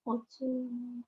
Coaching.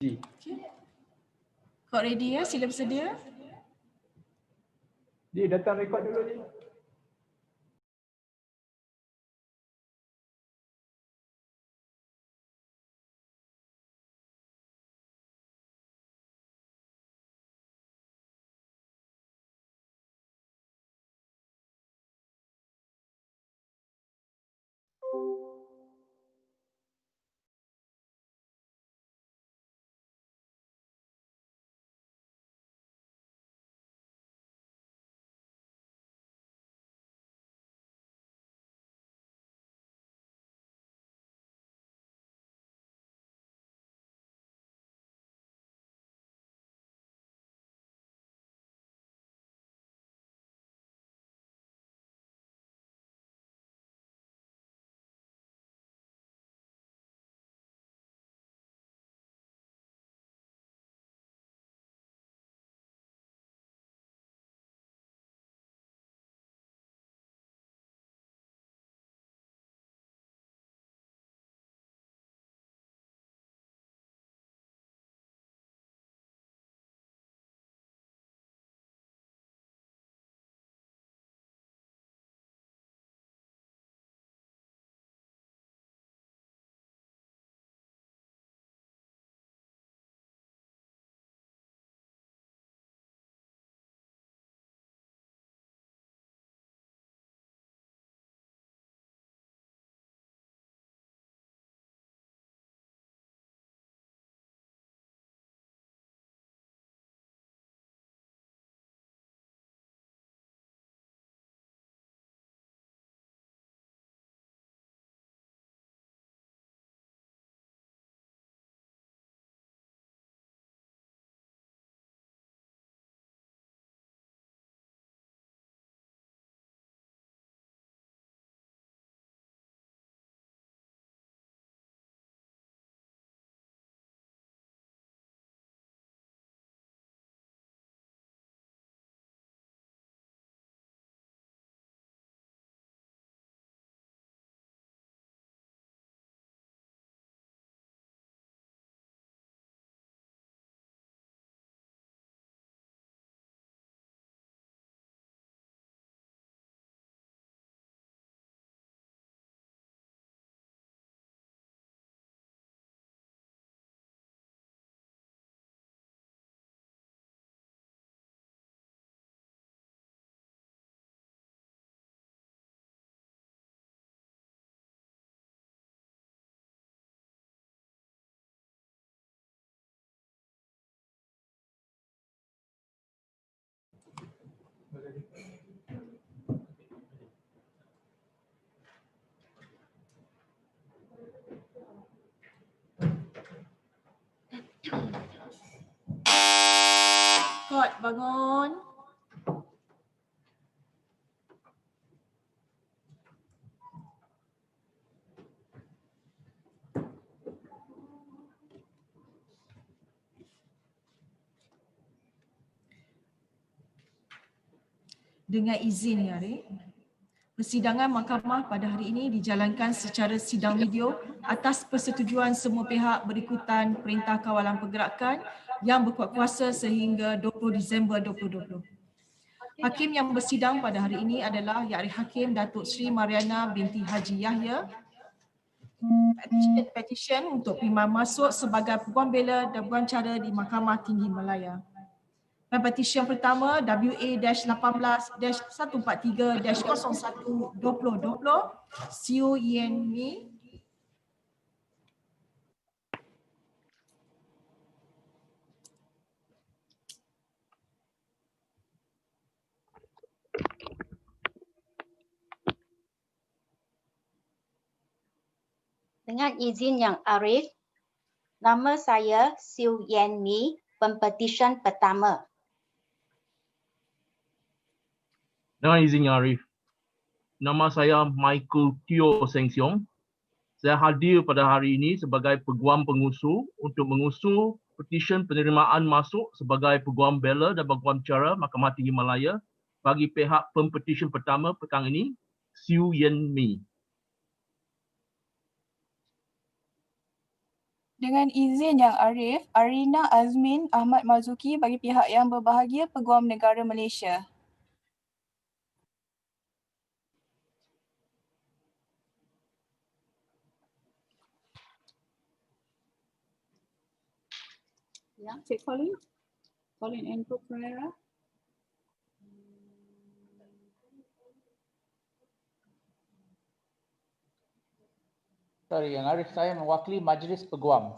Okay. Kau ready ya? Sila bersedia. Dia datang rekod dulu ni. Kod bangun. Dengan izin ya, Arif. Persidangan mahkamah pada hari ini dijalankan secara sidang video atas persetujuan semua pihak berikutan Perintah Kawalan Pergerakan yang berkuat kuasa sehingga 20 Disember 2020. Hakim yang bersidang pada hari ini adalah Yang Hakim Dato Sri Mariana binti Haji Yahya. Pempetisyen untuk Masuk sebagai Peguam Bela dan Peguam Cara di Mahkamah Tinggi Malaya. Pempetisyen pertama WA-143-01-2020 Siu Yen Mi. Dengan izin Yang Arif, nama saya Siu Yen Mi, pempetisyen pertama. Dengan izin Yang Arif, nama saya Michael Teo Seng Siong. Saya hadir pada hari ini sebagai Peguam Pengusul untuk mengusul petisyen penerimaan masuk sebagai Peguam Bela dan Peguam Cara Mahkamah Tinggi Malaya bagi pihak pempetisyen pertama petang ini, Siu Yen Mi. Dengan izin Yang Arif, Arina Azmin Ahmad Marzuki bagi pihak yang berbahagia Peguam Negara Malaysia. Yeah, take Colin. Colin and Pereira. Sorry, Yang Arif, saya mewakili Majlis Peguam.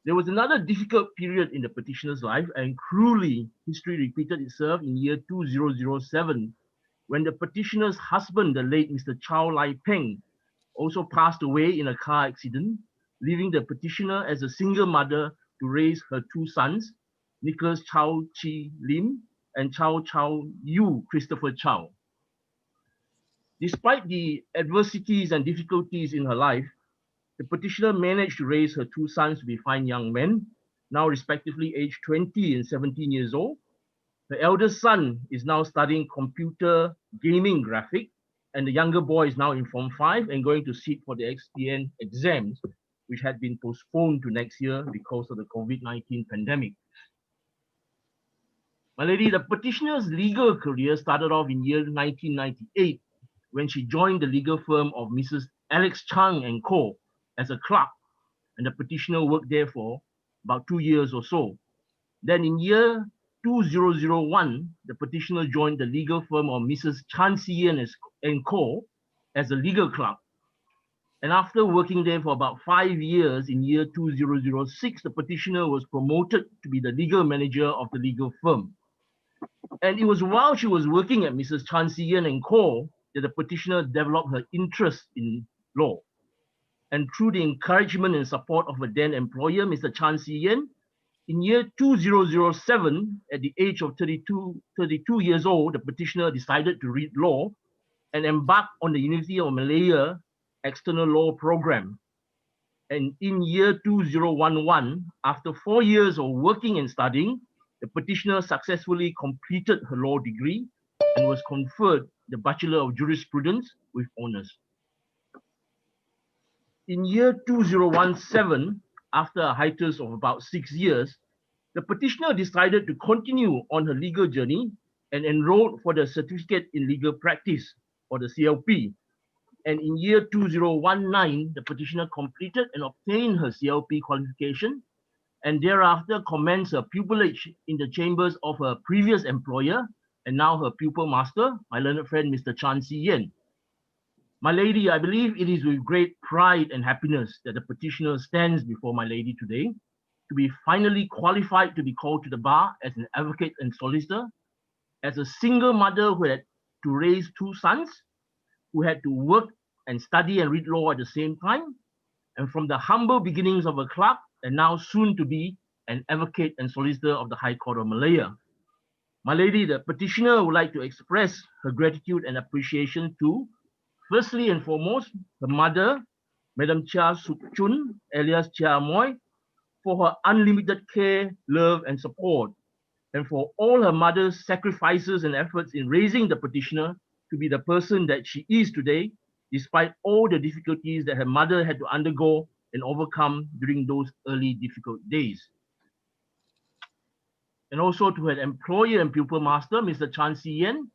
There was another difficult period in the petitioner's life, and cruelly, history repeated itself in year 2007, when the petitioner's husband, the late Mr. Chow Lai Peng, also passed away in a car accident, leaving the petitioner as a single mother to raise her two sons, Nicholas Chow Chi Lim and Chow Chow Yu Christopher Chow. Despite the adversities and difficulties in her life, the petitioner managed to raise her two sons to be fine young men, now respectively aged 20 and 17 years old. The eldest son is now studying computer gaming graphic, and the younger boy is now in Form 5 and going to sit for the XPN exams, which had been postponed to next year because of the COVID-19 pandemic. My lady, the petitioner's legal career started off in year 1998 when she joined the legal firm of Mrs. Alex Chang and Co. as a clerk, and the petitioner worked there for about 2 years or so. Then in year 2001, the petitioner joined the legal firm of Mrs. Chan Sian and Co. as a legal clerk. And after working there for about 5 years, in year 2006, the petitioner was promoted to be the legal manager of the legal firm. And it was while she was working at Mrs. Chan Sian and Co. that the petitioner developed her interest in law. And through the encouragement and support of her then employer, Mr. Chan Sian, in year 2007, at the age of 32 years old, the petitioner decided to read law and embarked on the University of Malaya external law program. And in year 2011, after 4 years of working and studying, the petitioner successfully completed her law degree and was conferred the Bachelor of Jurisprudence with honors. In year 2017, after a hiatus of about 6 years, The petitioner decided to continue on her legal journey and enrolled for the Certificate in Legal Practice, or the CLP. And in year 2019, the petitioner completed and obtained her CLP qualification, and thereafter commenced her pupillage in the chambers of her previous employer and now her pupil master, my learned friend, Mr. Chan Si Yen. My lady, I believe it is with great pride and happiness that the petitioner stands before my lady today to be finally qualified to be called to the bar as an advocate and solicitor, as a single mother who had to raise two sons, who had to work and study and read law at the same time, and from the humble beginnings of a clerk and now soon to be an advocate and solicitor of the High Court of Malaya. My lady, the petitioner would like to express her gratitude and appreciation to, firstly and foremost, her mother, Madam Chia Suk Chun, alias Chia Moy, for her unlimited care, love, and support, and for all her mother's sacrifices and efforts in raising the petitioner to be the person that she is today, despite all the difficulties that her mother had to undergo and overcome during those early difficult days. And also to her employer and pupil master, Mr. Chan Si Yen,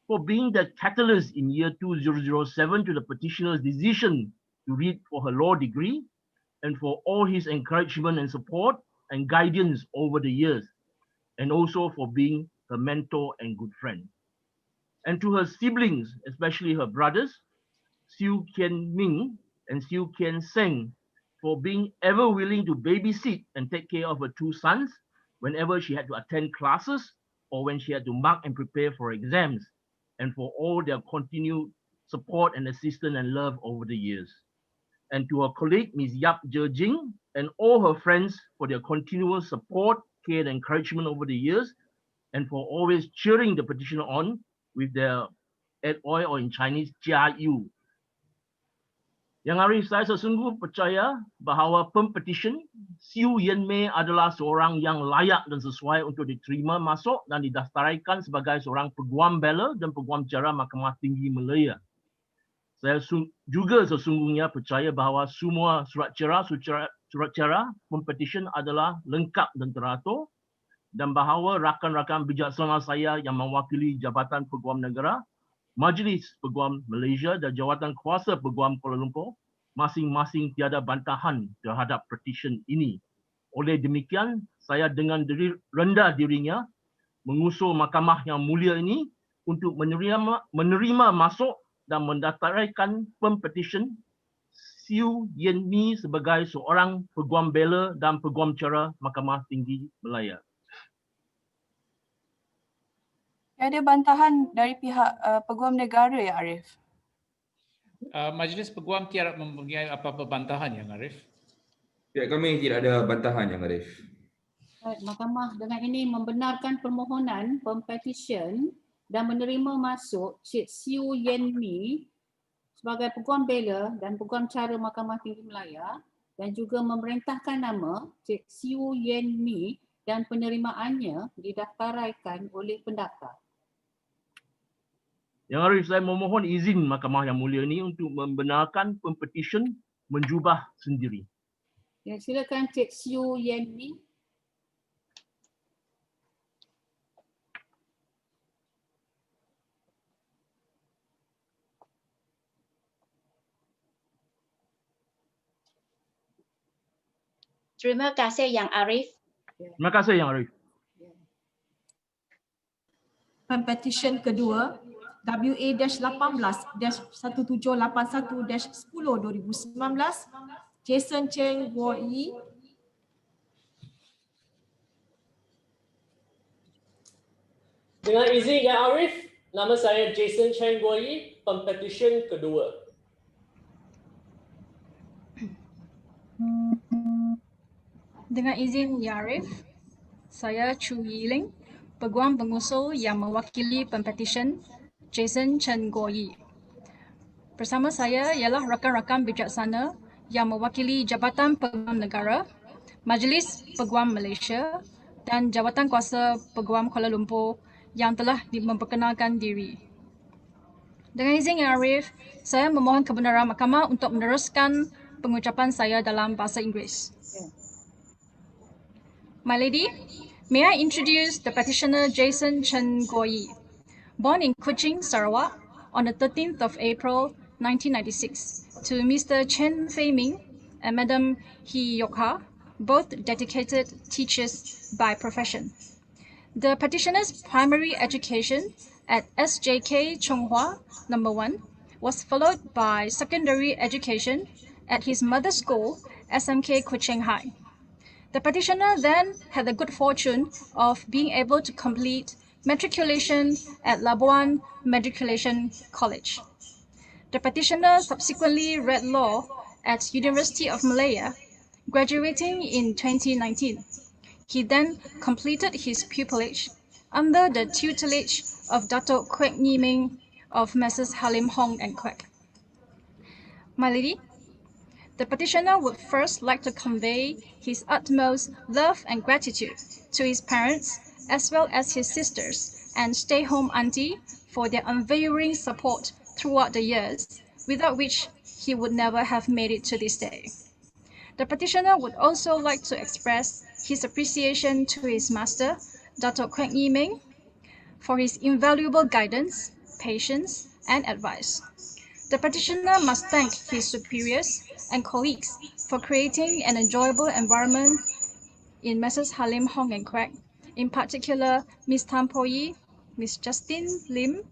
for being the catalyst in year 2007 to the petitioner's decision to read for her law degree, and for all his encouragement and support and guidance over the years, and also for being her mentor and good friend. And to her siblings, especially her brothers, Siu Kian Ming and Siu Kian Seng, for being ever willing to babysit and take care of her two sons whenever she had to attend classes or when she had to mark and prepare for exams, and for all their continued support and assistance and love over the years. And to her colleague, Ms. Yap Jing, and all her friends for their continual support, care, and encouragement over the years, and for always cheering the petitioner on with their add oil, or in Chinese, Jia Yu. Yang Arif, saya sesungguh percaya bahawa Pempetisyen Siu Yen Mei adalah seorang yang layak dan sesuai untuk diterima masuk dan didaftaraikan sebagai seorang Peguam Bela dan Peguam Cara Mahkamah Tinggi Malaya. Saya juga sesungguhnya percaya bahawa semua surat cara Pempetisyen adalah lengkap dan teratur, dan bahawa rakan-rakan bijaksana saya yang mewakili Jabatan Peguam Negara, Majlis Peguam Malaysia dan Jawatan Kuasa Peguam Kuala Lumpur masing-masing tiada bantahan terhadap petisyen ini. Oleh demikian, saya dengan rendah dirinya mengusul Mahkamah yang mulia ini untuk menerima masuk dan mendaftaraikan Pempetisyen Siu Yen Mi sebagai seorang Peguam Bela dan Peguam Cara Mahkamah Tinggi Malaya. Ada bantahan dari pihak Peguam Negara ya, Arif? Majlis Peguam tiada mempunyai apa-apa bantahan, Yang Arif. Pihak kami tidak ada bantahan, Yang Arif. Baik, Mahkamah dengan ini membenarkan permohonan Pempetisyen dan menerima masuk Cik Siu Yen Mi sebagai Peguam Bela dan Peguam Cara Mahkamah Tinggi Malaya, dan juga memerintahkan nama Cik Siu Yen Mi dan penerimaannya didaftaraikan oleh pendaftar. Yang Arif, saya memohon izin Mahkamah yang mulia ini untuk membenarkan Pempetisyen menjubah sendiri. Ya, silakan Cik Siu Yen Mi. Terima kasih Yang Arif. Terima kasih Yang Arif. Pempetisyen kedua WA-18-1781-10-2019, Jason Cheng Guo Yi. Dengan izin Yang Arif, nama saya Jason Cheng Guo Yi, Pempetisyen kedua. Dengan izin Yang Arif, saya Chu Yiling, Peguam pengusul yang mewakili Pempetisyen Jason Chen Guo Yi. Bersama saya ialah rakan-rakan bijaksana yang mewakili Jabatan Peguam Negara, Majlis Peguam Malaysia dan Jawatan Kuasa Peguam Kuala Lumpur yang telah memperkenalkan diri. Dengan izin Yang Arif, saya memohon kebenaran Mahkamah untuk meneruskan pengucapan saya dalam bahasa Inggeris. My lady, may I introduce the petitioner Jason Chen Guoyi, born in Kuching, Sarawak, on the 13th of April 1996, to Mr. Chen Fei-ming and Madam He Yokha, both dedicated teachers by profession. The petitioner's primary education at SJK Chonghua No. 1 was followed by secondary education at his mother's school, SMK Kuching High. The petitioner then had the good fortune of being able to complete matriculation at Labuan Matriculation College. The petitioner subsequently read law at University of Malaya, graduating in 2019. He then completed his pupillage under the tutelage of Dato Kwek Nyi Ming of Messrs. Halim Hong and Kwek. My lady, the petitioner would first like to convey his utmost love and gratitude to his parents as well as his sisters and stay-home auntie for their unwavering support throughout the years, without which he would never have made it to this day. The petitioner would also like to express his appreciation to his master, Dato Kwek Nyi Ming, for his invaluable guidance, patience, and advice. The petitioner must thank his superiors and colleagues for creating an enjoyable environment in Messrs. Halim Hong and Kwek, in particular Ms. Tan Po Yi, Ms. Justine Lim,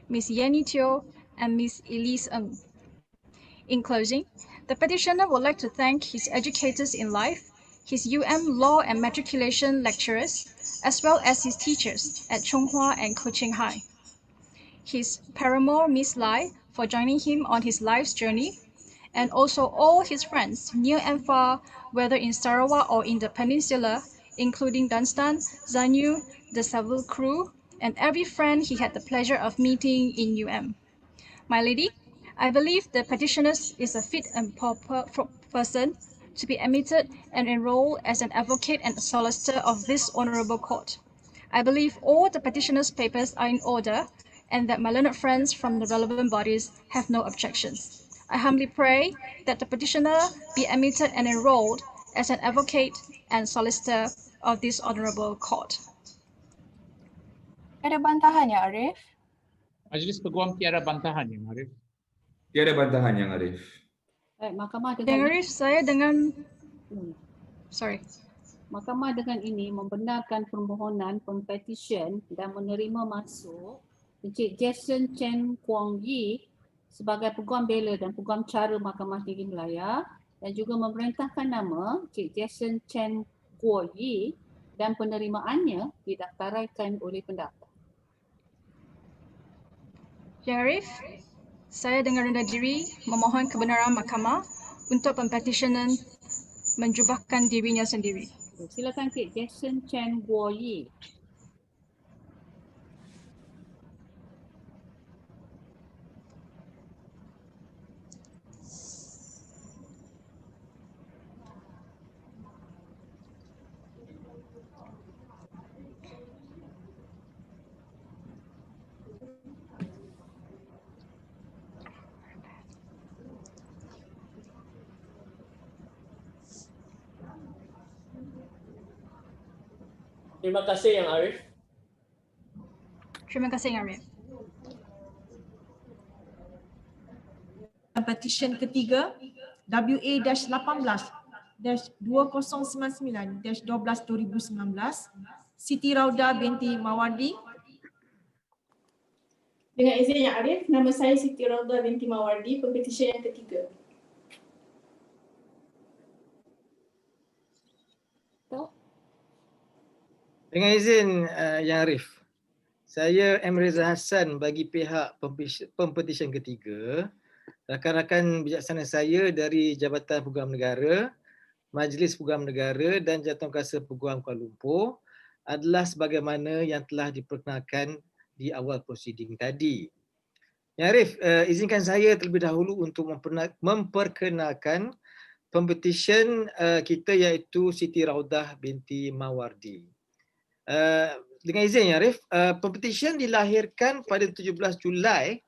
Ms. Yenny Teo, and Ms. Elise Ng. In closing, the petitioner would like to thank his educators in life, his UM Law and Matriculation lecturers, as well as his teachers at Chonghua and Kuching High. His paramour, Miss Lai, for joining him on his life's journey, and also all his friends, near and far, whether in Sarawak or in the peninsula, including Dunstan, Zanyu, the Savile crew, and every friend he had the pleasure of meeting in UM. My lady, I believe the petitioner is a fit and proper person to be admitted and enrolled as an advocate and solicitor of this honourable court. I believe all the petitioner's papers are in order and that my learned friends from the relevant bodies have no objections. I humbly pray that the petitioner be admitted and enrolled as an advocate and solicitor of this honourable court. Ada bantahan ya, Arif? Majlis Peguam tiada bantahan Yang Arif. Tiada bantahan Yang Arif. Baik, Mahkamah dengan Yang Arif, saya dengan... Mahkamah dengan ini membenarkan permohonan pempetisyen dan menerima masuk Encik Jason Chen Guoyi sebagai Peguam Bela dan Peguam Cara Mahkamah Tinggi Malaya dan juga memerintahkan nama Encik Jason Chen Guoyi dan penerimaannya didaftaraikan oleh pendaftar. Yang Arif, saya dengan rendah diri memohon kebenaran mahkamah untuk pempetisionan menjubahkan dirinya sendiri. Silakan Encik Jason Chen Guoyi. Terima kasih Yang Arif. Terima kasih Yang Arif. Petisyen ketiga WA-18-2099-12/2019, Siti Rauda binti Mawardi. Dengan izin Yang Arif, nama saya Siti Rauda binti Mawardi, pempetisyen yang ketiga. Dengan izin Yang Arif, saya M. Reza Hassan bagi pihak pempetisyen ketiga, rakan-rakan bijaksana saya dari Jabatan Peguam Negara, Majlis Peguam Negara dan Jawatankuasa Peguam Kuala Lumpur adalah sebagaimana yang telah diperkenalkan di awal prosiding tadi. Yang Arif, izinkan saya terlebih dahulu untuk memperkenalkan pempetisyen kita iaitu Siti Raudah binti Mawardi. Dengan izin ya Arif, pempetisyen dilahirkan pada 17 Julai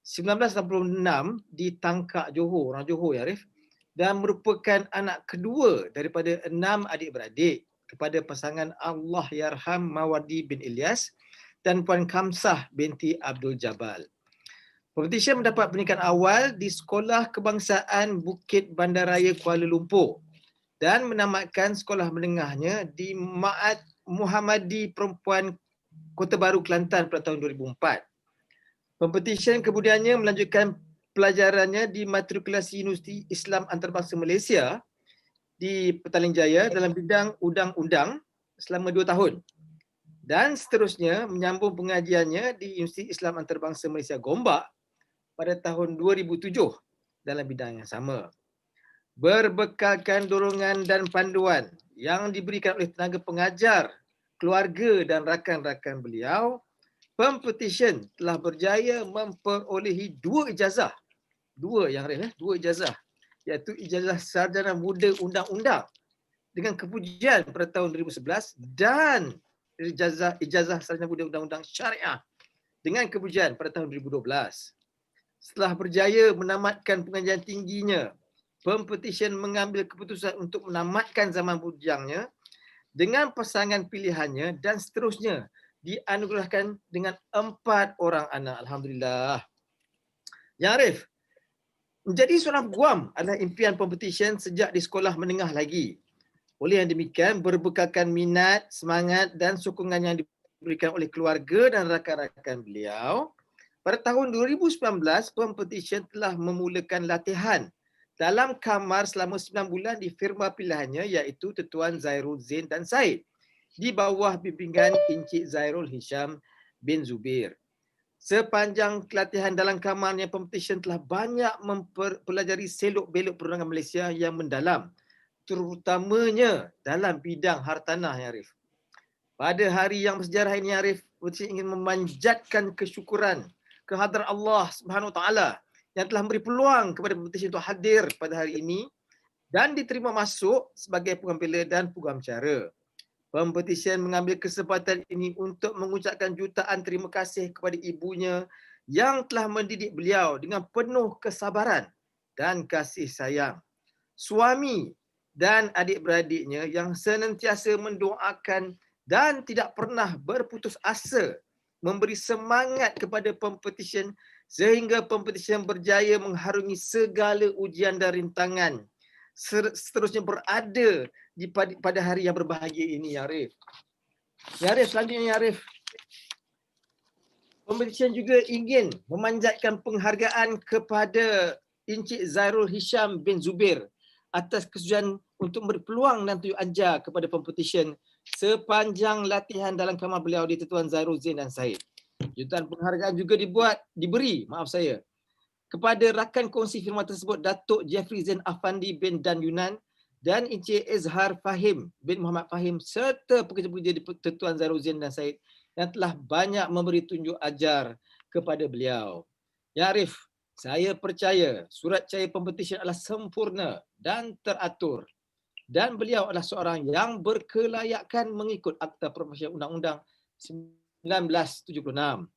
1986 di Tangkak, Johor, orang Johor ya Arif, dan merupakan anak kedua daripada 6 adik-beradik kepada pasangan Allah Yarham Mawardi bin Ilyas dan Puan Kamsah binti Abdul Jabal. Pempetisyen mendapat peringkat awal di Sekolah Kebangsaan Bukit Bandaraya Kuala Lumpur dan menamatkan sekolah menengahnya di Ma'had Muhammadi Perempuan Kota Baru Kelantan pada tahun 2004. Pempetisyen kemudiannya melanjutkan pelajarannya di matrikulasi Universiti Islam Antarabangsa Malaysia di Petaling Jaya dalam bidang undang-undang selama 2 tahun. Dan seterusnya menyambung pengajiannya di Universiti Islam Antarabangsa Malaysia Gombak pada tahun 2007 dalam bidang yang sama. Berbekalkan dorongan dan panduan yang diberikan oleh tenaga pengajar, keluarga dan rakan-rakan beliau, Pempetisyen telah berjaya memperolehi 2 ijazah. 2 yang lain, 2 ijazah. Iaitu ijazah sarjana muda undang-undang dengan kepujian pada tahun 2011 dan ijazah sarjana muda undang-undang syariah dengan kepujian pada tahun 2012. Setelah berjaya menamatkan pengajian tingginya, Pempetisyen mengambil keputusan untuk menamatkan zaman bujangnya dengan pasangan pilihannya dan seterusnya dianugerahkan dengan 4 orang anak. Alhamdulillah. Yang Arif, menjadi seorang peguam adalah impian Pempetisyen sejak di sekolah menengah lagi. Oleh yang demikian, berbekalkan minat, semangat dan sokongan yang diberikan oleh keluarga dan rakan-rakan beliau, pada tahun 2019, Pempetisyen telah memulakan latihan dalam kamar selama 9 bulan di firma pilihannya iaitu Tuan Zairul Zain dan Said di bawah bimbingan Encik Zairul Hisham bin Zubir. Sepanjang latihan dalam kamarnya, Pempetisyen telah banyak mempelajari selok-belok perundangan Malaysia yang mendalam, terutamanya dalam bidang hartanah, ya Arif. Pada hari yang bersejarah ini, Arif, Pempetisyen ingin memanjatkan kesyukuran kehadrat Allah Subhanahu Wa Taala yang telah memberi peluang kepada Pempetisyen untuk hadir pada hari ini dan diterima masuk sebagai Peguam Bela dan Peguam Cara. Pempetisyen mengambil kesempatan ini untuk mengucapkan jutaan terima kasih kepada ibunya yang telah mendidik beliau dengan penuh kesabaran dan kasih sayang. Suami dan adik-beradiknya yang senantiasa mendoakan dan tidak pernah berputus asa memberi semangat kepada Pempetisyen sehingga Pempetisyen berjaya mengharungi segala ujian dan rintangan. Seterusnya berada pada hari yang berbahagia ini, ya Arif. Ya Arif, selanjutnya ya Arif. Pempetisyen juga ingin memanjatkan penghargaan kepada Encik Zairul Hisham bin Zubir atas kesudahan untuk memberi peluang dan tunjuk ajar kepada Pempetisyen sepanjang latihan dalam kamar beliau di Tuan Zairul Zain dan Said. Jutaan penghargaan juga diberi kepada rakan kongsi firma tersebut, Dato Jeffrey Zain Afandi bin Dan Yunan dan Encik Izhar Fahim bin Muhammad Fahim serta pekerja-pekerja di Tuan Zairul Zain dan Said yang telah banyak memberi tunjuk ajar kepada beliau. Ya Arif, saya percaya surat cara Pempetisyen adalah sempurna dan teratur dan beliau adalah seorang yang berkelayakan mengikut Akta Permohonan Undang-Undang 1976.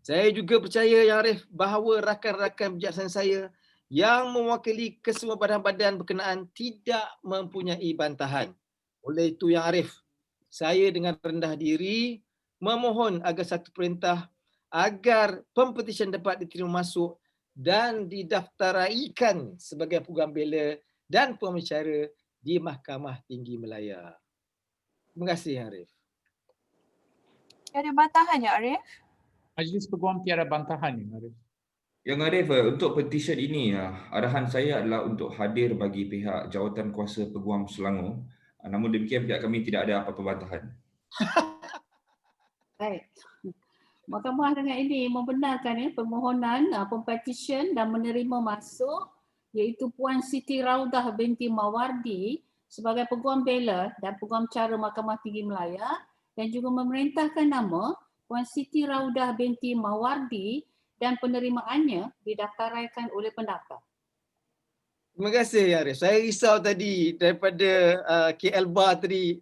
Saya juga percaya, ya Arif, bahawa rakan-rakan bijaksana saya yang mewakili kesemua badan-badan berkenaan tidak mempunyai bantahan. Oleh itu, ya Arif, saya dengan rendah diri memohon agar satu perintah agar Pempetisyen dapat diterima masuk dan didaftaraikan sebagai Peguam Bela dan Peguam Cara di Mahkamah Tinggi Malaya. Terima kasih, ya Arif. Ada bantahan, ya Arif? Majlis Peguam tiada bantahan, ya Arif. Yang Arif, untuk petisyen ini, arahan saya adalah untuk hadir bagi pihak Jawatan Kuasa Peguam Selangor. Namun demikian, pihak kami tidak ada apa-apa bantahan. Baik. Mahkamah dengan ini membenarkan permohonan Pempetisyen dan menerima masuk iaitu Puan Siti Raudah binti Mawardi sebagai Peguam Bela dan Peguam Cara Mahkamah Tinggi Malaya dan juga memerintahkan nama Puan Siti Raudah binti Mawardi dan penerimaannya didaftaraikan oleh pendaftar. Terima kasih, ya Arif. Saya risau tadi daripada KL Bar tadi,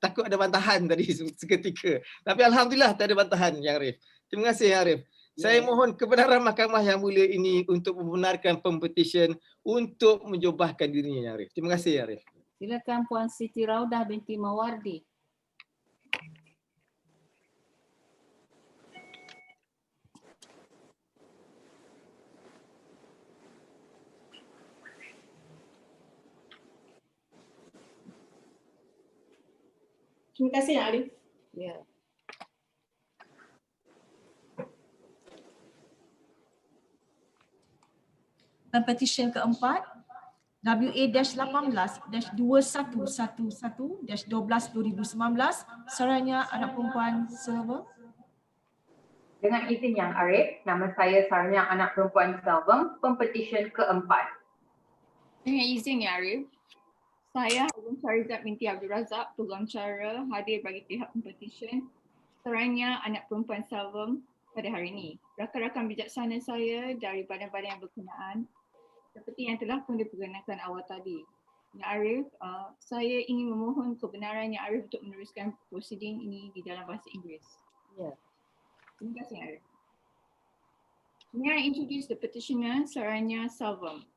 takut ada bantahan tadi seketika. Tapi Alhamdulillah tak ada bantahan, ya Arif. Terima kasih, ya Arif. Saya mohon kebenaran Mahkamah yang mulia ini untuk membenarkan Pempetisyen untuk menjobahkan dirinya, ya Arif. Terima kasih, ya Arif. Silakan Puan Siti Raudah binti Mawardi. Terima kasih Yang Arif. Ya. Pempetisyen keempat WA-18-2111-1219 saranya anak perempuan Selva. Dengan izin Yang Arif, nama saya Saranya Anak Perempuan Selvem, Pempetisyen keempat. Dengan izin Yang Arif, saya Haji Farizat binti Abdul Razak, Peguam Cara, hadir bagi pihak Pempetisyen saranya anak perempuan Selvem pada hari ini. Rakan-rakan bijaksana saya dari badan-badan yang berkenaan seperti yang telah pun diperkenalkan awal tadi. Yang Arif, saya ingin memohon kebenaran Yang Arif untuk meneruskan prosiding ini di dalam bahasa Inggeris. Ya. Terima kasih Yang Arif. May I introduce the petitioner, Saranya Selvem.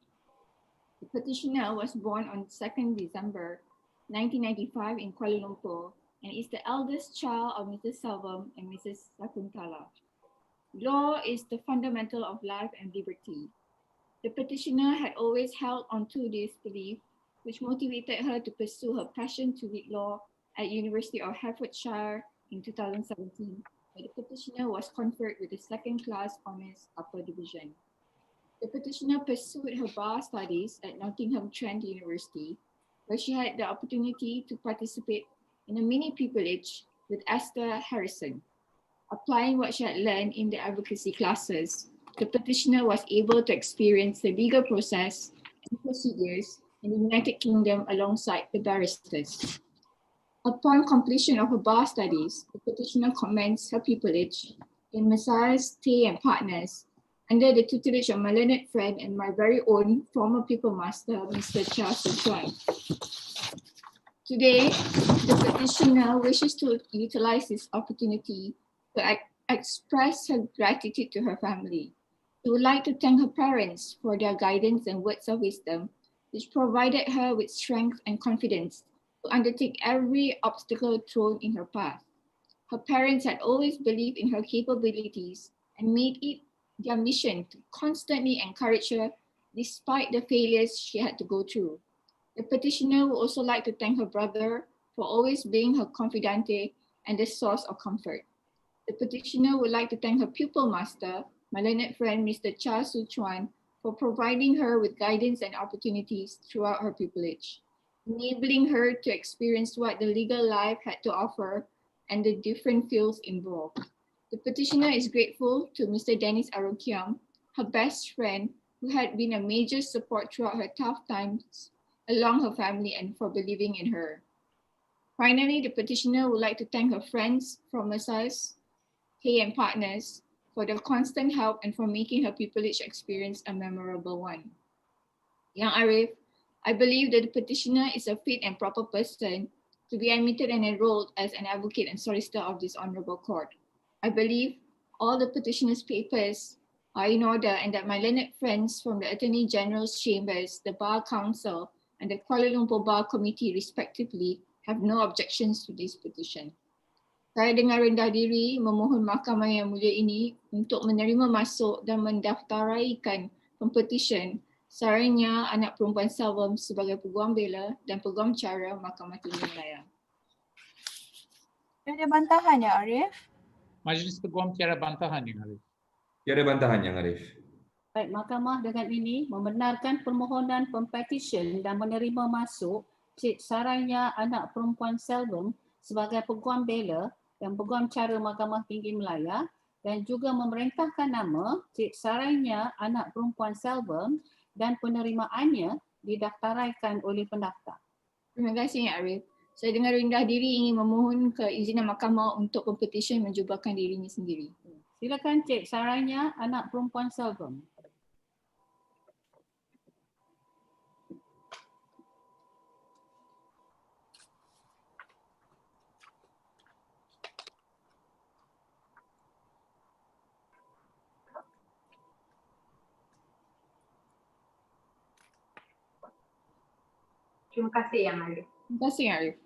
The petitioner was born on 2nd December 1995 in Kuala Lumpur and is the eldest child of Mrs. Selvem and Mrs. Sakuntala. Law is the fundamental of life and liberty. The petitioner had always held on to this belief, which motivated her to pursue her passion to read law at University of Hertfordshire in 2017, where the petitioner was conferred with the second-class honours upper division. The petitioner pursued her bar studies at Nottingham Trent University, where she had the opportunity to participate in a mini pupillage with Esther Harrison. Applying what she had learned in the advocacy classes, the petitioner was able to experience the legal process and procedures in the United Kingdom alongside the barristers. Upon completion of her bar studies, the petitioner commenced her pupillage in Messrs. Tay and Partners under the tutelage of my learned friend and my very own former pupil master, Mr. Charles Chuan. Today, the petitioner wishes to utilize this opportunity to express her gratitude to her family. She would like to thank her parents for their guidance and words of wisdom, which provided her with strength and confidence to undertake every obstacle thrown in her path. Her parents had always believed in her capabilities and made it their mission to constantly encourage her despite the failures she had to go through. The petitioner would also like to thank her brother for always being her confidante and the source of comfort. The petitioner would like to thank her pupil master, my learned friend Mr. Charles Chuan, for providing her with guidance and opportunities throughout her pupillage, enabling her to experience what the legal life had to offer and the different fields involved. The petitioner is grateful to Mr. Dennis Arokiam, her best friend, who had been a major support throughout her tough times along her family and for believing in her. Finally, the petitioner would like to thank her friends from Messrs. Tay and Partners for their constant help and for making her pupillage experience a memorable one. Yang Arif, I believe that the petitioner is a fit and proper person to be admitted and enrolled as an advocate and solicitor of this honourable court. I believe all the petitioner's papers are in order and that my learned friends from the Attorney General's Chambers, the Bar Council and the Kuala Lumpur Bar Committee respectively have no objections to this petition. Saya dengan rendah diri memohon mahkamah yang mulia ini untuk menerima masuk dan mendaftaraikan pempetisyen saranya anak perempuan Selvem sebagai Peguam Bela dan Peguam Cara Mahkamah Tinggi Kuala. Ada bantahan ya Arif? Majlis Peguam tiada bantahan Yang Arif. Tiada bantahan Yang Arif. Baik, mahkamah dengan ini membenarkan permohonan pempetisyen dan menerima masuk Cik Saranya anak perempuan Selvem sebagai Peguam Bela dan Peguam Cara Mahkamah Tinggi Malaya dan juga memerintahkan nama Cik Saranya anak perempuan Selvem dan penerimaannya didaftaraikan oleh pendaftar. Terima kasih Yang Arif. Saya dengan rendah diri ingin memohon keizinan mahkamah untuk pempetisyen menjubahkan dirinya sendiri. Silakan Cik Saranya anak perempuan Selvem. Terima kasih Yang Arif. Terima kasih Yang Arif.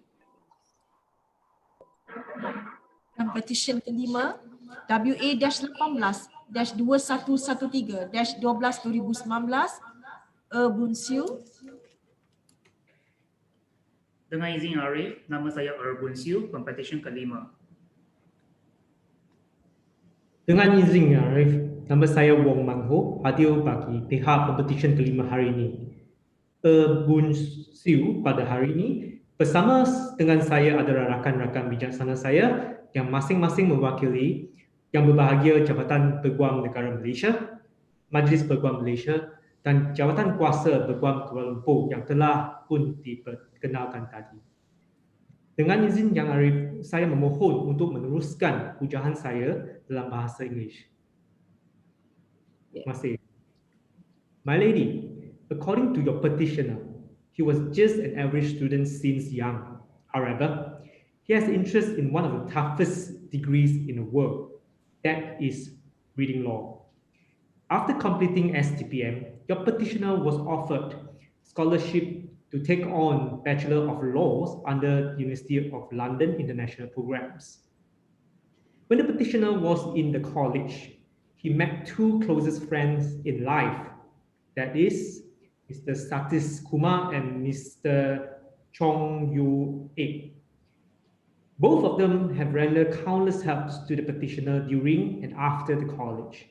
Dan petisyen kelima WA-18-2113-12-2019 Bun Siu. Dengan izin Yang Arif, nama saya Bun Siu, Pempetisyen kelima. Dengan izin Yang Arif, nama saya Wong Man Ho, hadir bagi pihak Pempetisyen kelima hari ini. Bun Siu pada hari ini bersama dengan saya adalah rakan-rakan bijaksana saya yang masing-masing mewakili yang berbahagia Jabatan Peguam Negara Malaysia, Majlis Peguam Malaysia dan Jawatan Kuasa Peguam Kuala Lumpur yang telah pun diperkenalkan tadi. Dengan izin Yang Arif, saya memohon untuk meneruskan pujahan saya dalam bahasa Inggeris. Terima kasih. My lady, according to your petitioner, he was just an average student since young. However, he has interest in one of the toughest degrees in the world, that is reading law. After completing STPM, your petitioner was offered scholarship to take on Bachelor of Laws under University of London International Programs. When the petitioner was in the college, he met two closest friends in life, that is Mr. Satish Kumar and Mr. Chong Yu Ek. Both of them have rendered countless helps to the petitioner during and after the college.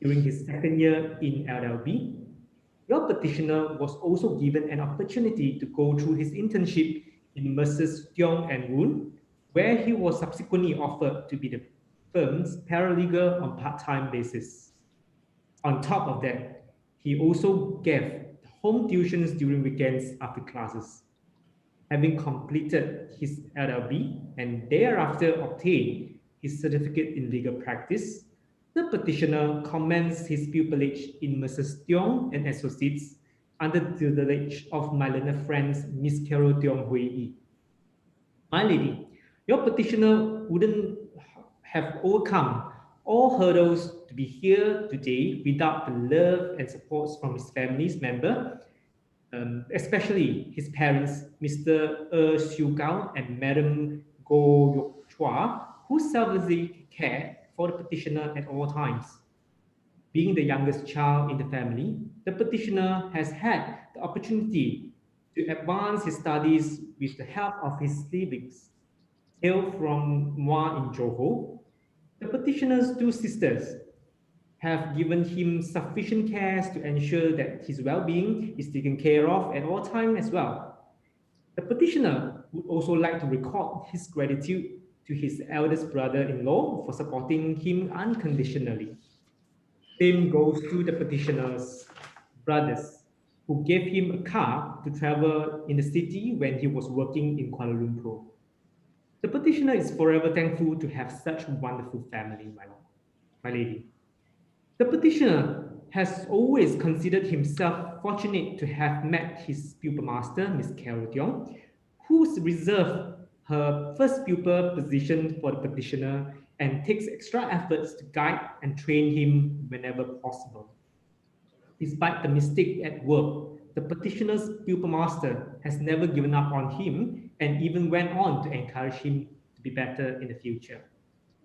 During his second year in LLB, your petitioner was also given an opportunity to go through his internship in Messrs. Tiong and Woon, where he was subsequently offered to be the firm's paralegal on part-time basis. On top of that, he also gave home tuitions during weekends after classes. Having completed his LLB and thereafter obtained his certificate in legal practice, the petitioner commenced his pupillage in Mrs. Tiong and Associates under the tutelage of my learned friends Miss Carol Tiong Hui Yi. My lady, your petitioner wouldn't have overcome all hurdles to be here today without the love and support from his family's member, especially his parents, Mr. Siu Gao and Madam Go Yok Chua, who selflessly cared for the petitioner at all times. Being the youngest child in the family, the petitioner has had the opportunity to advance his studies with the help of his siblings. Hail from Mua in Johor, the petitioner's two sisters have given him sufficient care to ensure that his well-being is taken care of at all times as well. The petitioner would also like to record his gratitude to his eldest brother-in-law for supporting him unconditionally. Same goes to the petitioner's brothers, who gave him a car to travel in the city when he was working in Kuala Lumpur. The petitioner is forever thankful to have such a wonderful family, my lady. The petitioner has always considered himself fortunate to have met his pupil master, Miss Carol Tiong, who's reserved her first pupil position for the petitioner and takes extra efforts to guide and train him whenever possible. Despite the mistake at work, the petitioner's pupil master has never given up on him and even went on to encourage him to be better in the future.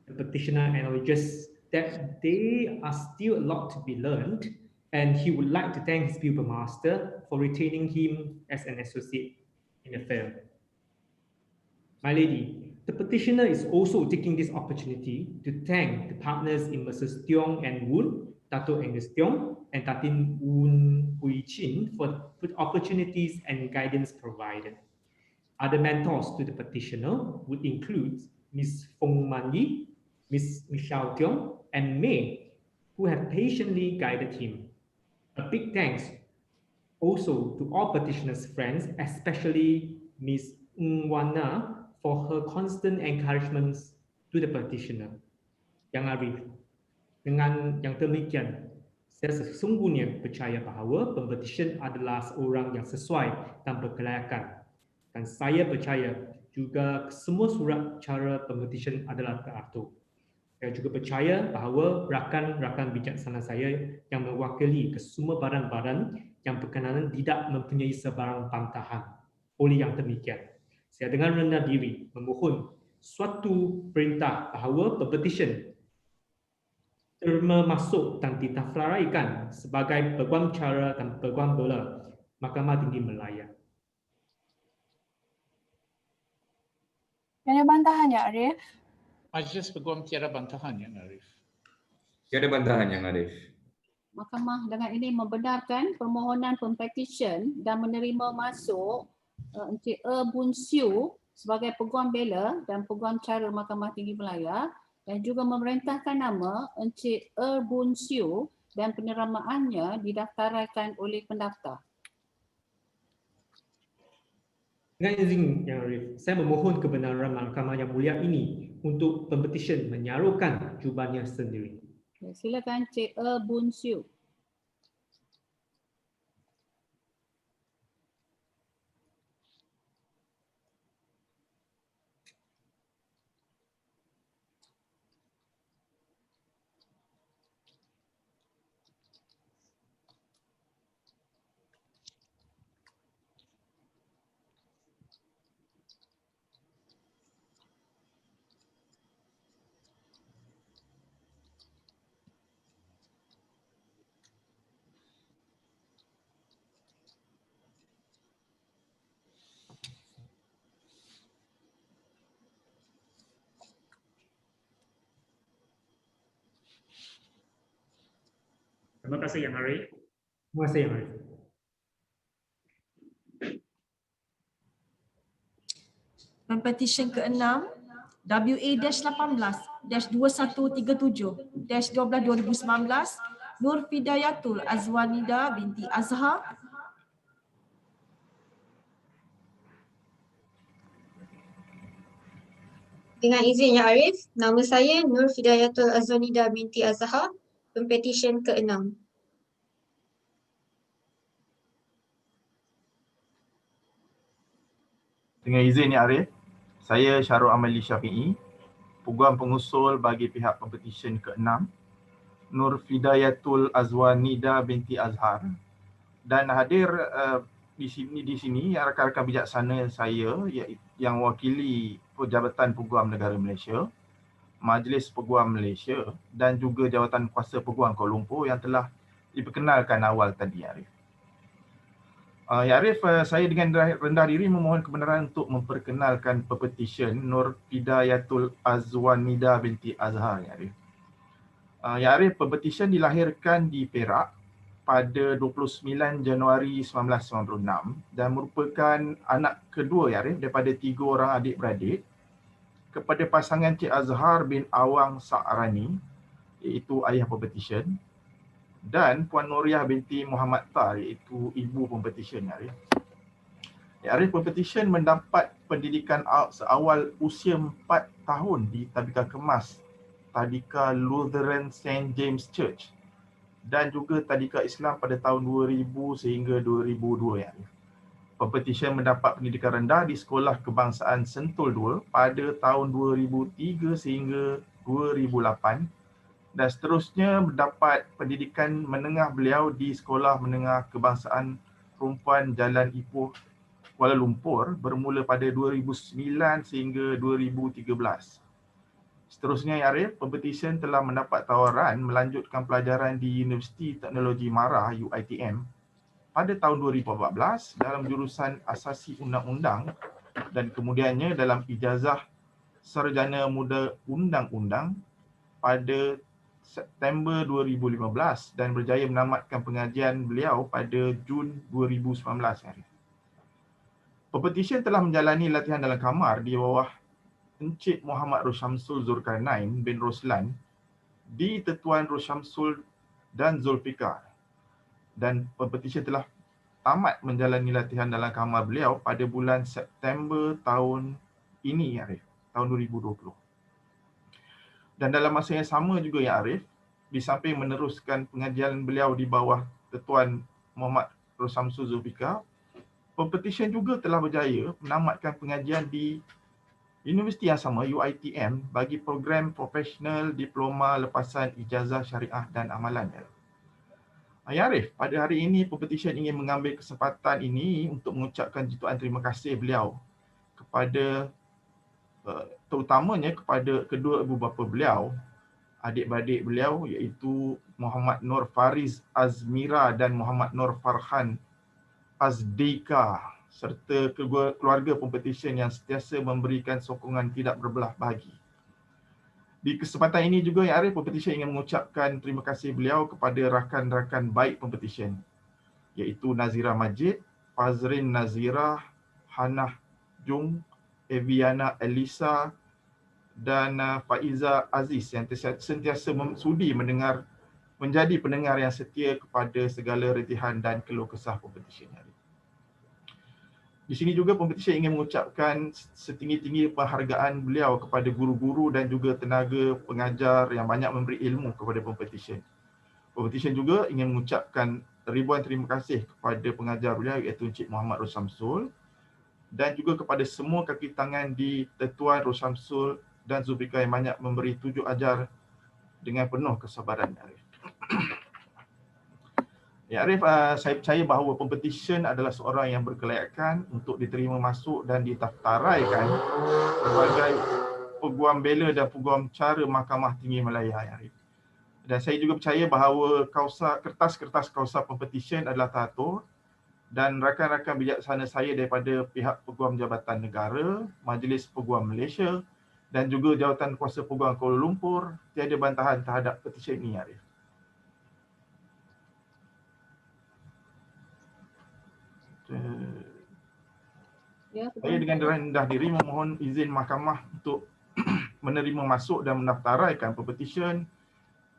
The petitioner acknowledges that there are still a lot to be learned, and he would like to thank his pupil master for retaining him as an associate in the firm. My lady, the petitioner is also taking this opportunity to thank the partners in Mrs. Tiong and Woon, Dato Angus Tiong, and Tatin Woon Hui Chin for the opportunities and guidance provided. Other mentors to the petitioner would include Ms. Fong Man Yi, Ms. Michelle Tiong, and May, who have patiently guided him. A big thanks also to all petitioners' friends, especially Ms. Ng Wan Na, for her constant encouragements to the petitioner. Yang Arif, dengan yang demikian, saya sesungguhnya percaya bahawa pempetisyen adalah seorang yang sesuai dan berkelayakan. Dan saya percaya juga semua surat cara pempetisyen adalah teratur. Saya juga percaya bahawa rakan-rakan bijaksana saya yang mewakili kesemua badan-badan yang berkenaan tidak mempunyai sebarang bantahan. Oleh yang demikian, saya dengan rendah diri memohon suatu perintah bahawa Pempetisyen termasuk dan didaftaraikan sebagai Peguam Cara dan Peguam Bela Mahkamah Tinggi Malaya. Ada bantahan ya, Arif? Majlis Peguam tiada bantahan Yang Arif. Tiada bantahan Yang Arif. Mahkamah dengan ini membenarkan permohonan pempetisyen dan menerima masuk Encik Bun Siu sebagai Peguam Bela dan Peguam Cara Mahkamah Tinggi Malaya dan juga memerintahkan nama Encik Bun Siu dan penerimaannya didaftaraikan oleh pendaftar. Dengan izin Yang Arif, saya memohon kebenaran Mahkamah Yang Mulia ini untuk Pempetisyen menyarukan jubahnya sendiri. Silakan Encik Bun Siu. Terima kasih Yang Arif. Terima kasih Yang Arif. Pempetisyen ke-6 WA-18-2137-12-2019 Nur Fidayatul Azwanida binti Azhar. Dengan izin Yang Arif, nama saya Nur Fidayatul Azwanida binti Azhar, Pempetisyen ke-6. Dengan izin Yang Arif, saya Syarul Amali Syafi'i, Peguam Pengusul bagi pihak Pempetisyen ke-6, Nur Fidayatul Azwanida binti Azhar, dan hadir di sini rakan-rakan bijaksana saya yang mewakili Jabatan Peguam Negara Malaysia, Majlis Peguam Malaysia dan juga Jawatan Kuasa Peguam Kuala Lumpur yang telah diperkenalkan awal tadi, Arif. Ya Arif, saya dengan rendah diri memohon kebenaran untuk memperkenalkan Pempetisyen Nur Fidayatul Azwanida binti Azhar, Ya Arif. Ya Arif, Pempetisyen dilahirkan di Perak pada 29 Januari 1996 dan merupakan anak kedua, Ya Arif, daripada 3 orang adik-beradik kepada pasangan Cik Azhar bin Awang Sa'rani, iaitu ayah Pempetisyen, dan Puan Nuriah binti Muhammad Tar, iaitu ibu Pempetisyen, Ya Arif. Ya Arif, Pempetisyen mendapat pendidikan seawal usia 4 tahun di Tadika Kemas, Tadika Lutheran St. James Church dan juga Tadika Islam pada tahun 2000 sehingga 2002, Ya Arif. Pempetisyen mendapat pendidikan rendah di Sekolah Kebangsaan Sentul 2 pada tahun 2003 sehingga 2008 dan seterusnya mendapat pendidikan menengah beliau di Sekolah Menengah Kebangsaan Perempuan Jalan Ipoh, Kuala Lumpur bermula pada 2009 sehingga 2013. Seterusnya, Ya Arif, Pempetisyen telah mendapat tawaran melanjutkan pelajaran di Universiti Teknologi Mara UiTM pada tahun 2014 dalam jurusan Asasi Undang-Undang dan kemudiannya dalam ijazah Sarjana Muda Undang-Undang pada September 2015 dan berjaya menamatkan pengajian beliau pada Jun 2019. Pempetisyen telah menjalani latihan dalam kamar di bawah Encik Muhammad Rosyamsul Zulkarnain bin Roslan di Tetuan Rosyamsul dan Zulfikar, dan Pempetisyen telah tamat menjalani latihan dalam kamar beliau pada bulan September tahun ini, Ya Arif, tahun 2020. Dan dalam masa yang sama juga, Ya Arif, di samping meneruskan pengajian beliau di bawah Tetuan Muhammad Rosyamsul Zulfikar, Pempetisyen juga telah berjaya menamatkan pengajian di universiti yang sama, UiTM, bagi program profesional diploma lepasan ijazah syariah dan amalan. Ya Arif, pada hari ini Pempetisyen ingin mengambil kesempatan ini untuk mengucapkan jutaan terima kasih beliau kepada terutamanya kepada kedua ibu bapa beliau, adik-beradik beliau iaitu Muhammad Nur Fariz Azmira dan Muhammad Nur Farhan Azdika serta keluarga Pempetisyen yang sentiasa memberikan sokongan tidak berbelah bagi. Di kesempatan ini juga Yang Arif, Pempetisyen ingin mengucapkan terima kasih beliau kepada rakan-rakan baik Pempetisyen iaitu Nazira Majid, Fazrin Nazira, Hanah Jung, Eviana Elisa dan Faiza Aziz yang sentiasa sudi menjadi pendengar yang setia kepada segala retihan dan keluh kesah Pempetisyen. Di sini juga Pempetisyen ingin mengucapkan setinggi-tinggi penghargaan beliau kepada guru-guru dan juga tenaga pengajar yang banyak memberi ilmu kepada Pempetisyen. Pempetisyen juga ingin mengucapkan ribuan terima kasih kepada pengajar beliau iaitu Encik Muhammad Rosamsul dan juga kepada semua kaki tangan di Tetuan Rosamsul dan Zulfikar yang banyak memberi tujuh ajar dengan penuh kesabaran. Ya Arif, saya percaya bahawa Pempetisyen adalah seorang yang berkelayakan untuk diterima masuk dan didaftaraikan sebagai Peguam Bela dan Peguam Cara Mahkamah Tinggi Malaya. Ya Arif. Dan saya juga percaya bahawa kertas-kertas kausa Pempetisyen adalah teratur dan rakan-rakan bijaksana saya daripada pihak Peguam Jabatan Negara, Majlis Peguam Malaysia dan juga Jawatan Kuasa Peguam Kuala Lumpur tiada bantahan terhadap petisyen ini. Ya Arif. Saya dengan rendah diri memohon izin mahkamah untuk menerima masuk dan mendaftaraikan Pempetisyen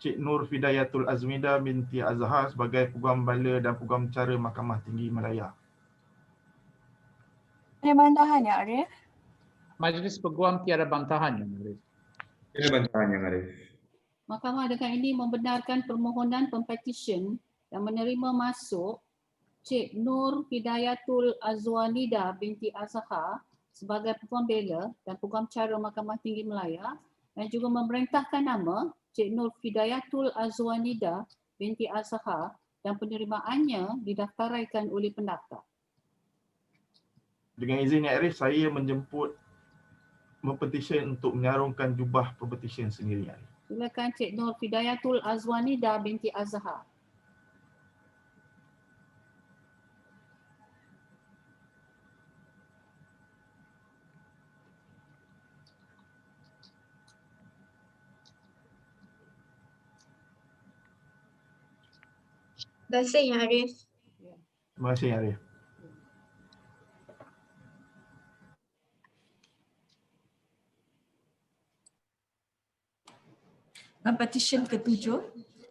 Cik Nur Fidayatul Azmida binti Azhar sebagai Peguam Bela dan Peguam Cara Mahkamah Tinggi Malaya. Ada bantahan ya Arif? Majlis Peguam tiada bantahan Yang Arif. Tiada bantahan Yang Arif. Mahkamah dengan ini membenarkan permohonan Pempetisyen yang menerima masuk Cik Nur Hidayatul Azwanida binti Azhar sebagai Peguam Bela dan Peguam Cara Mahkamah Tinggi Malaya dan juga memerintahkan nama Cik Nur Hidayatul Azwanida binti Azhar dan penerimaannya didaftaraikan oleh pendaftar. Dengan izin Yang Arif, saya menjemput Pempetisyen untuk menyarungkan jubah Pempetisyen sendiri. Silakan Cik Nur Hidayatul Azwanida binti Azhar. Terima kasih Yang Arif. Terima kasih Yang Arif. Petisyen ke-7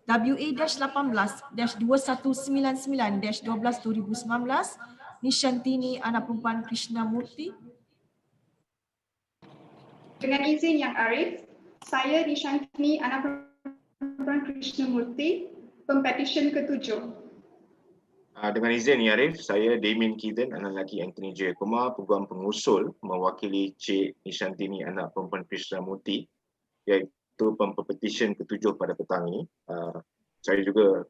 WA-18-2199-12-2019 Nishantini anak perempuan Krishnamurti. Dengan izin Yang Arif, saya Nishantini anak perempuan Krishnamurti, Pempetisyen ke-7. Dengan izin Yang Arif, saya Damien Keaton, anak lelaki Anthony J. Kumar, Peguam Pengusul mewakili Cik Nishantini anak perempuan Krishnamurti iaitu Pempetisyen ke-7 pada petang ini. Saya juga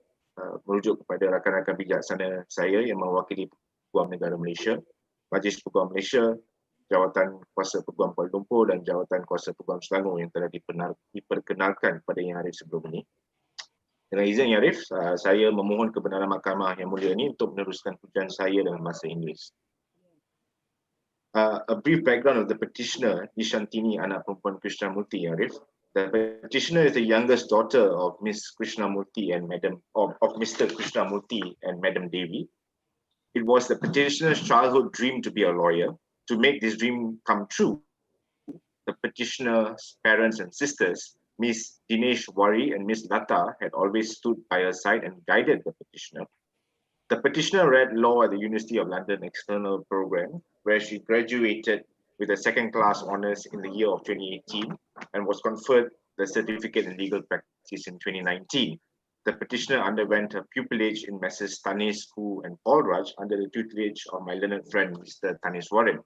merujuk kepada rakan-rakan bijaksana saya yang mewakili Peguam Negara Malaysia, Majlis Peguam Malaysia, Jawatan Kuasa Peguam Kuala Lumpur dan Jawatan Kuasa Peguam Selangor yang telah diperkenalkan pada Yang Arif sebelum ini. Dengan izin Yang Arif, saya memohon kebenaran mahkamah yang mulia ini untuk meneruskan hujan saya dalam bahasa Inggeris. A brief background of the petitioner, Nishantini anak perempuan Krishnamurti, Yang Arif. The petitioner is the youngest daughter of Miss Krishnamurti and of Mr. Krishnamurti and Madam Devi. It was the petitioner's childhood dream to be a lawyer. To make this dream come true, the petitioner's parents and sisters, Miss Dinesh Wari and Miss Lata, had always stood by her side and guided the petitioner. The petitioner read law at the University of London External Program, where she graduated with a second-class honours in the year of 2018 and was conferred the certificate in legal practice in 2019. The petitioner underwent her pupillage in Messrs. Tanis Koo and Paul Raj under the tutelage of my learned friend, Mr. Tanis Warren.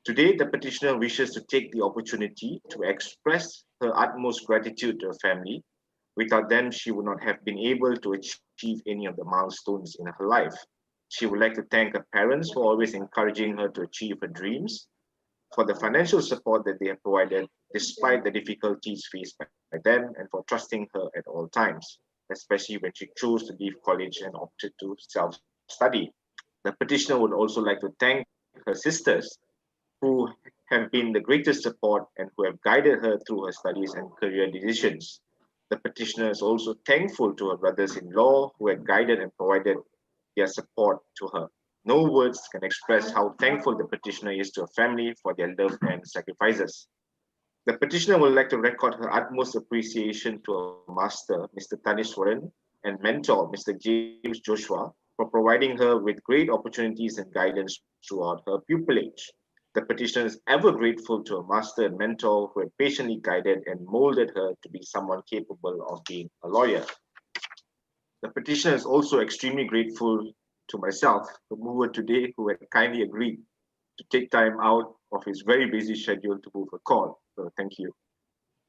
Today, the petitioner wishes to take the opportunity to express her utmost gratitude to her family Without them, she would not have been able to achieve any of the milestones in her life. She would like to thank her parents for always encouraging her to achieve her dreams, for the financial support that they have provided despite the difficulties faced by them, and for trusting her at all times, especially when she chose to leave college and opted to self-study. The petitioner would also like to thank her sisters, who have been the greatest support and who have guided her through her studies and career decisions. The petitioner is also thankful to her brothers-in-law who have guided and provided their support to her. No words can express how thankful the petitioner is to her family for their love and sacrifices. The petitioner would like to record her utmost appreciation to her master, Mr. Taniswaran, and mentor, Mr. James Joshua, for providing her with great opportunities and guidance throughout her pupillage. The petitioner is ever grateful to her master and mentor who have patiently guided and molded her to be someone capable of being a lawyer. The petitioner is also extremely grateful to myself, the mover today, who had kindly agreed to take time out of his very busy schedule to move a call. So thank you.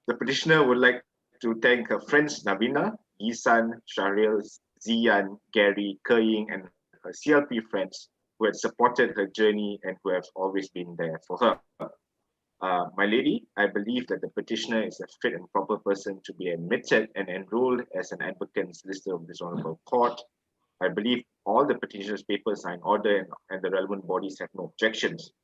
The petitioner would like to thank her friends Navina, Yisan, Shahril, Zian, Gary, Keying, and her CLP friends who had supported her journey and who have always been there for her. My lady, I believe that the petitioner is a fit and proper person to be admitted and enrolled as an advocate and solicitor of this honorable court. I believe all the petitioner's papers are in order and the relevant bodies have no objections.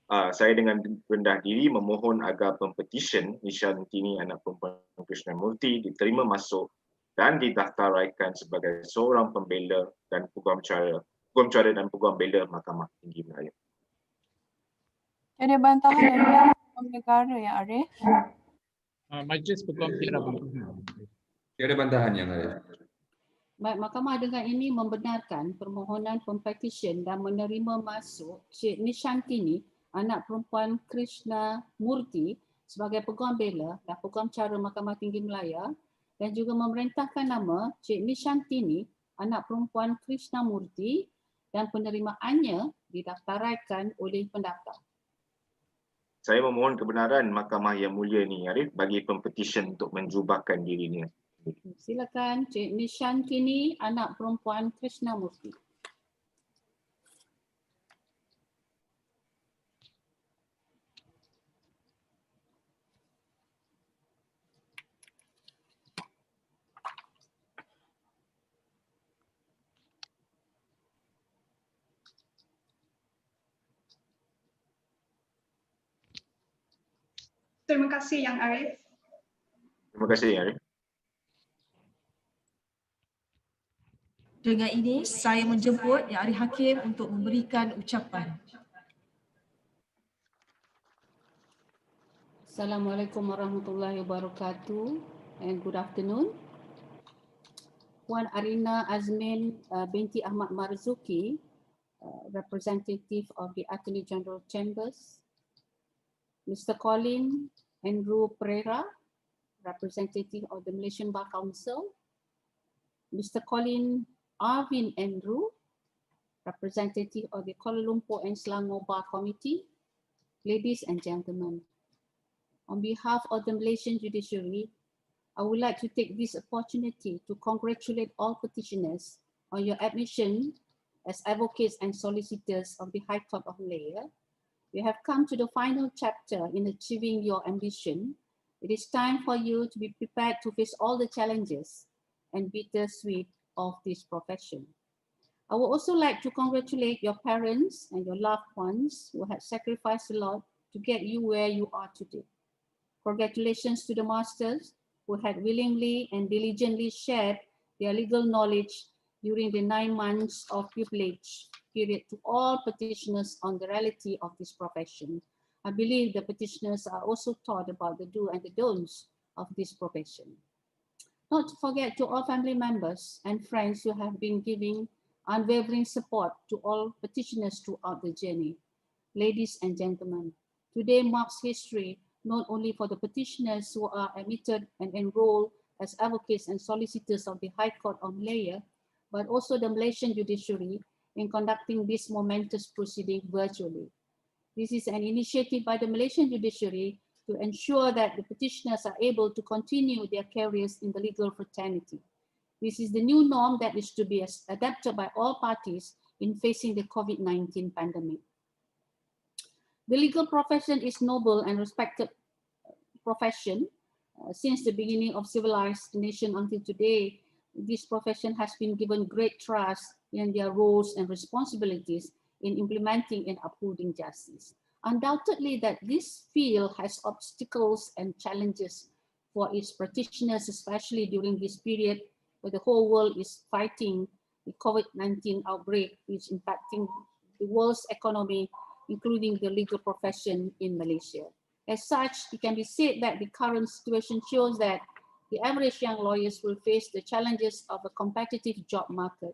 Saya dengan rendah diri memohon agar pempetisyen Nishantini anak perempuan Krishnamurti diterima masuk dan didaftaraikan sebagai seorang pembela dan Peguam Cara dan Peguam Bela Mahkamah Tinggi Kuala. Ada bantahan dari Peguam Negara yang Arif? Majlis Peguam tiada bantahan. Tiada bantahan yang Arif. Baik, Mahkamah dengan ini membenarkan permohonan pempetisyen dan menerima masuk Cik Nishantini, anak perempuan Krishnamurti sebagai Peguam Bela dan Peguam Cara Mahkamah Tinggi Malaya, dan juga memerintahkan nama Cik Nishantini, anak perempuan Krishnamurti dan penerimaannya didaftaraikan oleh pendaftar. Saya memohon kebenaran Mahkamah yang mulia ni, Arif, bagi pempetisyen untuk menjubahkan dirinya. Silakan Cik Nishantini, anak perempuan Krishnamurti. Terima kasih Yang Arif. Terima kasih, Arif. Dengan ini, saya menjemput Yang Ahli Hakim untuk memberikan ucapan. Assalamualaikum warahmatullahi wabarakatuh and good afternoon. Puan Arina Azmin binti Ahmad Marzuki, representative of the Attorney General Chambers. Mr. Colin Andrew Pereira, representative of the Malaysian Bar Council. Mr. Colin Arvin Andrew, representative of the Kuala Lumpur and Selangor Bar Committee. Ladies and gentlemen, on behalf of the Malaysian Judiciary, I would like to take this opportunity to congratulate all petitioners on your admission as advocates and solicitors of the High Court of Malaya. You have come to the final chapter in achieving your ambition. It is time for you to be prepared to face all the challenges and bittersweet of this profession. I would also like to congratulate your parents and your loved ones who had sacrificed a lot to get you where you are today. Congratulations to the masters who had willingly and diligently shared their legal knowledge during the 9 months of pupillage period to all petitioners on the reality of this profession. I believe the petitioners are also taught about the do and the don'ts of this profession. Not to forget to all family members and friends who have been giving unwavering support to all petitioners throughout the journey. Ladies and gentlemen, today marks history not only for the petitioners who are admitted and enrolled as advocates and solicitors of the High Court of Malaya, but also the Malaysian Judiciary in conducting this momentous proceeding virtually. This is an initiative by the Malaysian Judiciary to ensure that the petitioners are able to continue their careers in the legal fraternity. This is the new norm that is to be adapted by all parties in facing the COVID-19 pandemic. The legal profession is noble and respected profession. Since the beginning of civilized nation until today, this profession has been given great trust in their roles and responsibilities in implementing and upholding justice. Undoubtedly that this field has obstacles and challenges for its practitioners, especially during this period where the whole world is fighting the COVID-19 outbreak, which is impacting the world's economy, including the legal profession in Malaysia. As such, it can be said that the current situation shows that the average young lawyers will face the challenges of a competitive job market.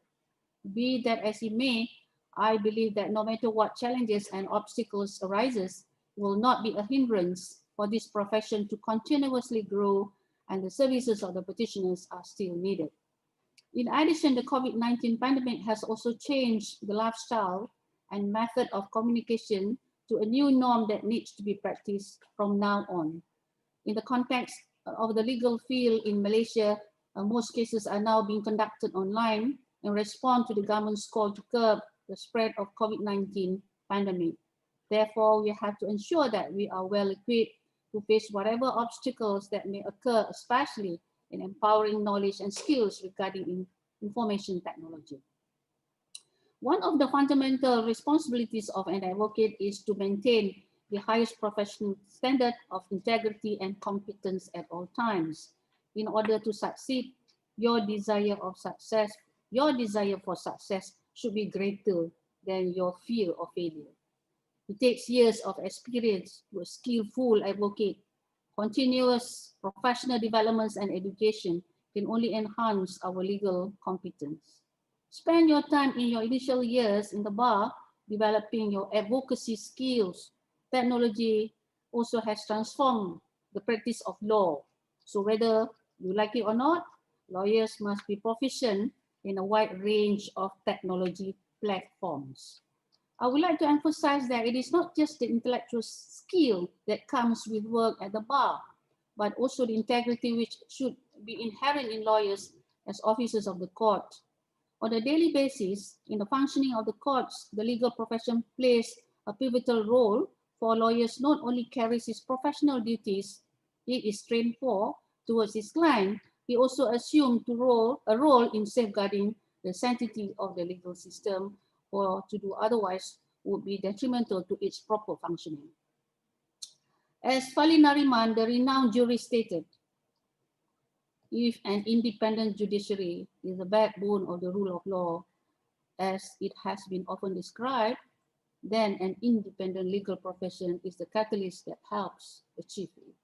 Be that as it may, I believe that no matter what challenges and obstacles arises, will not be a hindrance for this profession to continuously grow, and the services of the petitioners are still needed. In addition, the COVID-19 pandemic has also changed the lifestyle and method of communication to a new norm that needs to be practiced from now on. In the context of the legal field in Malaysia, most cases are now being conducted online in response to the government's call to curb the spread of COVID-19 pandemic. Therefore, we have to ensure that we are well equipped to face whatever obstacles that may occur, especially in empowering knowledge and skills regarding information technology. One of the fundamental responsibilities of an advocate is to maintain the highest professional standard of integrity and competence at all times. In order to succeed, your desire for success should be greater than your fear of failure. It takes years of experience to a skillful advocate. Continuous professional developments and education can only enhance our legal competence. Spend your time in your initial years in the bar developing your advocacy skills. Technology also has transformed the practice of law. So whether you like it or not, lawyers must be proficient in a wide range of technology platforms. I would like to emphasize that it is not just the intellectual skill that comes with work at the bar, but also the integrity which should be inherent in lawyers as officers of the court. On a daily basis, in the functioning of the courts, the legal profession plays a pivotal role. For lawyers not only carries his professional duties he is trained for towards his client, he also assumed a role in safeguarding the sanctity of the legal system, or to do otherwise would be detrimental to its proper functioning. As Fali Nariman, the renowned jurist, stated, if an independent judiciary is the backbone of the rule of law, as it has been often described, then an independent legal profession is the catalyst that helps achieve it.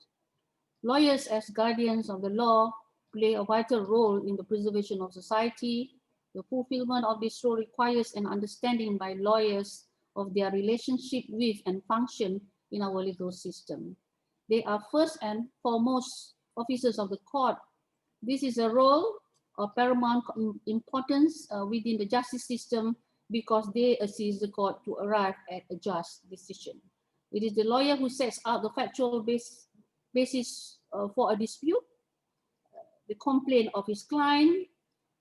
Lawyers, as guardians of the law, play a vital role in the preservation of society. The fulfillment of this role requires an understanding by lawyers of their relationship with and function in our legal system. They are first and foremost officers of the court. This is a role of paramount importance within the justice system because they assist the court to arrive at a just decision. It is the lawyer who sets out the factual basis for a dispute, the complaint of his client,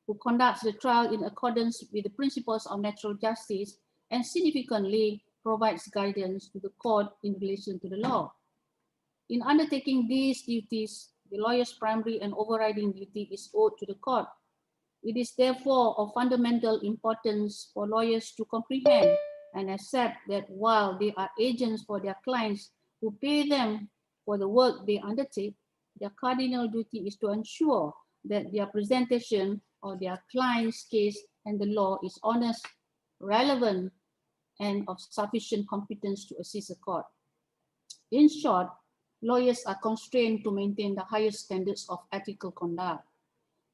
who conducts the trial in accordance with the principles of natural justice, and significantly provides guidance to the court in relation to the law. In undertaking these duties, the lawyer's primary and overriding duty is owed to the court. It is therefore of fundamental importance for lawyers to comprehend and accept that while they are agents for their clients who pay them for the work they undertake, their cardinal duty is to ensure that their presentation of their client's case and the law is honest, relevant, and of sufficient competence to assist the court. In short, lawyers are constrained to maintain the highest standards of ethical conduct.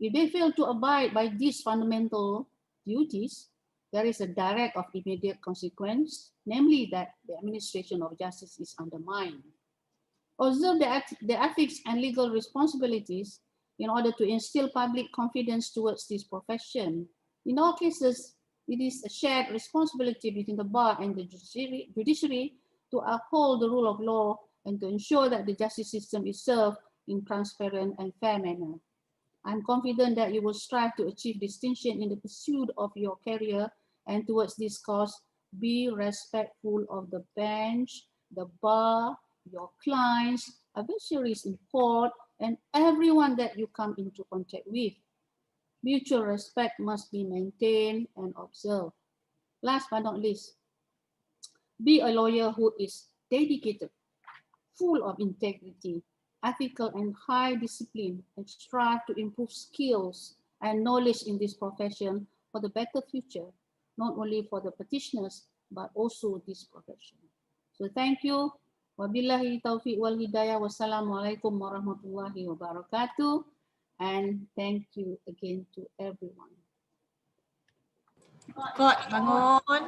If they fail to abide by these fundamental duties, there is a direct or immediate consequence, namely that the administration of justice is undermined. Observe the ethics and legal responsibilities in order to instill public confidence towards this profession. In all cases, it is a shared responsibility between the bar and the judiciary to uphold the rule of law and to ensure that the justice system is served in transparent and fair manner. I'm confident that you will strive to achieve distinction in the pursuit of your career, and towards this cause, be respectful of the bench, the bar, your clients, adversaries in court, and everyone that you come into contact with. Mutual respect must be maintained and observed. Last but not least, be a lawyer who is dedicated, full of integrity, ethical and high discipline, and strive to improve skills and knowledge in this profession for the better future, not only for the petitioners, but also this profession. So thank you. Wabillahi taufiq wal hidayah. Wassalamualaikum warahmatullahi wabarakatuh. And thank you again to everyone. Kod bangun.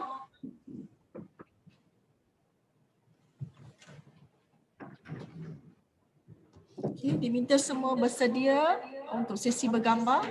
Okay, diminta semua bersedia untuk sesi bergambar.